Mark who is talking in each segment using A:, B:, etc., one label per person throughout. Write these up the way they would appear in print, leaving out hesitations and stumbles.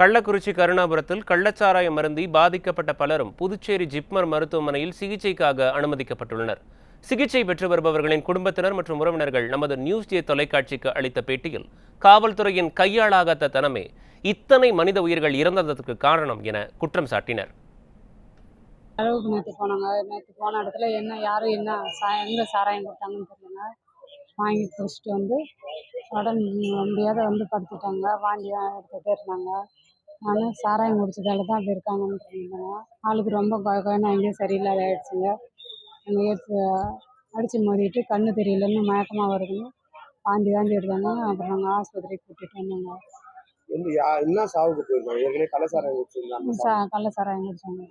A: கள்ளக்குறிச்சி கருணாபுரத்தில் கள்ளச்சாராயம் அருந்தி பாதிக்கப்பட்ட பலரும் புதுச்சேரி ஜிப்மர் மருத்துவமனையில் சிகிச்சைக்காக அனுமதிக்கப்பட்டுள்ளனர். சிகிச்சை பெற்று வருபவர்களின் குடும்பத்தினர் மற்றும் உறவினர்கள் நமது நியூஸ் ஜே தொலைக்காட்சிக்கு அளித்த பேட்டியில், காவல்துறையின் கையாளாகாத தனமே இத்தனை மனித உயிர்கள் இறந்ததற்கு காரணம் என குற்றம் சாட்டினர்.
B: அளவுக்கு நேற்று போன இடத்துல யாரும் எங்கே சாராயம் கொடுத்தாங்கன்னு தெரியலங்க. வாங்கி குடிச்சிட்டு வந்து முடியாத படுத்துட்டாங்க. வாந்தி எடுத்துகிட்டே இருந்தாங்க. ஆனால் சாராயம் குடிச்சதால தான் அப்படி இருக்காங்கன்னு இருந்தாங்க. ஆளுக்கு ரொம்ப கொயன்னு எங்கேயும் சரியில்லாத ஆயிடுச்சுங்க. அங்கே அடித்து மோதிட்டு கண்ணு தெரியலன்னு மயக்கமாக வருதுன்னு வாந்தி எடுத்தாங்க. அப்புறம் நாங்கள் ஆஸ்பத்திரிக்கு கூட்டிகிட்டு வந்தோங்க.
C: என்ன சாவுக்கு போயிருக்காங்க? ஏற்கனவே கள்ளச்சாராயம் குடிச்சிருந்தாங்க.
B: கள்ளச்சாராயம் குடிச்சாங்க.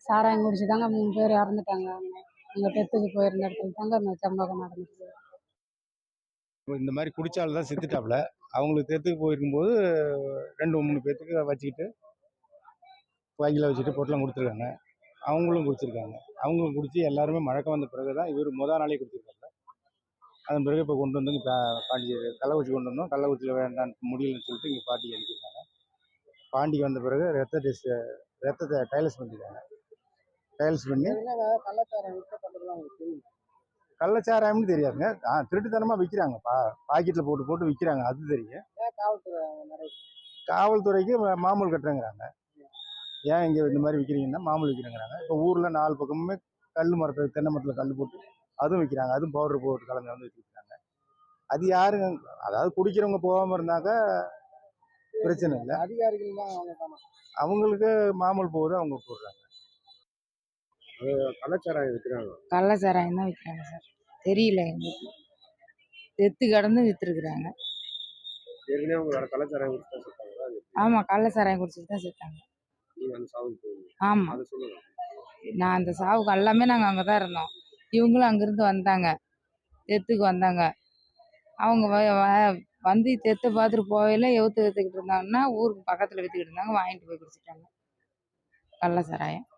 B: சாராயம் குடிச்சு தாங்க 3 பேர் இறந்துட்டாங்க. அங்கே டெத்துக்கு போயிருந்த இடத்துல தாங்க இந்த சம்பவம் நடந்துச்சு.
D: இந்த மாதிரி குடிச்சால தான் செத்துட்டாப்புல. அவங்களுக்கு டெத்துக்கு போயிருக்கும்போது 2-3 பேர்த்துக்கு வச்சுக்கிட்டு வாங்கில வச்சுட்டு பொட்டலம் கொடுத்துருக்காங்க. அவங்களும் குடிச்சிருக்காங்க. அவங்களும் குடிச்சு எல்லாருமே மழக்கம் வந்த பிறகு தான் இவர் நாளே குடிச்சிருக்காங்க. அதன் பிறகு இப்போ கொண்டு வந்து பாண்டிச்சேரி கள்ளக்குறிச்சி கொண்டு வந்தோம். கள்ளக்குறிச்சியில் வேண்டாம் முடியலன்னு சொல்லிட்டு இங்கே பாண்டிக்கு அனுப்பியிருக்காங்க. பாண்டிக்கு வந்த பிறகு ரத்தத்தை டைலஸ் பண்ணியிருக்காங்க. டைலஸ் பண்ணி கள்ளச்சாராயம்னு தெரியாதுங்க. திருட்டுத்தனமாக விற்கிறாங்கப்பா. பாக்கெட்டில் போட்டு விற்கிறாங்க, அது தெரியும். காவல்துறைக்கு மாமூல் கட்டுறேங்கிறாங்க. ஏன் இங்கே இந்த மாதிரி விற்கிறீங்கன்னா மாமூல் விற்கிறேங்கிறாங்க. இப்போ ஊரில் 4 பக்கமுமே கல் மரத்தை தென்னை மரத்தில் கல் போட்டு அதுவும் விற்கிறாங்க. அதுவும் பவுடர் போட்டு கலந்து வந்து விற்கிறாங்க. அது யாருங்க? அதாவது குடிக்கிறவங்க போகாமல் இருந்தாக்கா பிரச்சனை இல்லை. அதிகாரிகள் தான் அவங்களுக்கு மாமூல் போகுது, அவங்க போடுறாங்க.
C: கள்ளச்சாராயம் விற்கிறாங்க.
E: கள்ளச்சாராயம் தான் விற்கிறாங்க சார். தெரியல எங்களுக்கு. செத்து கிடந்து விற்றுருக்குறாங்க.
C: ஏற்கனவே அவங்க வேற கள்ளச்சாராயம் குடிச்சு தான் செத்தாங்களா?
E: ஆமாம், கள்ளச்சாராயம் குடிச்சிட்டு தான் செத்தாங்க.
C: நீங்கள் அந்த சாவுக்கு போயிருந்தீங்க.
E: ஆமாம்,
C: அதை சொல்லுங்க.
E: நான் அந்த சாவுக்கு எல்லாமே நாங்கள் அங்கே தான் இருந்தோம். இவங்களும் அங்கேருந்து வந்தாங்க, டெத்துக்கு வந்தாங்க. அவங்க வந்து டெத்தை பார்த்துட்டு போகையில் விற்றுக்கிட்டு இருந்தாங்கன்னா ஊருக்கு பக்கத்தில் விற்றுக்கிட்டு இருந்தாங்க. வாங்கிட்டு போய் குடிச்சிட்டாங்க கள்ளச்சாராயம்.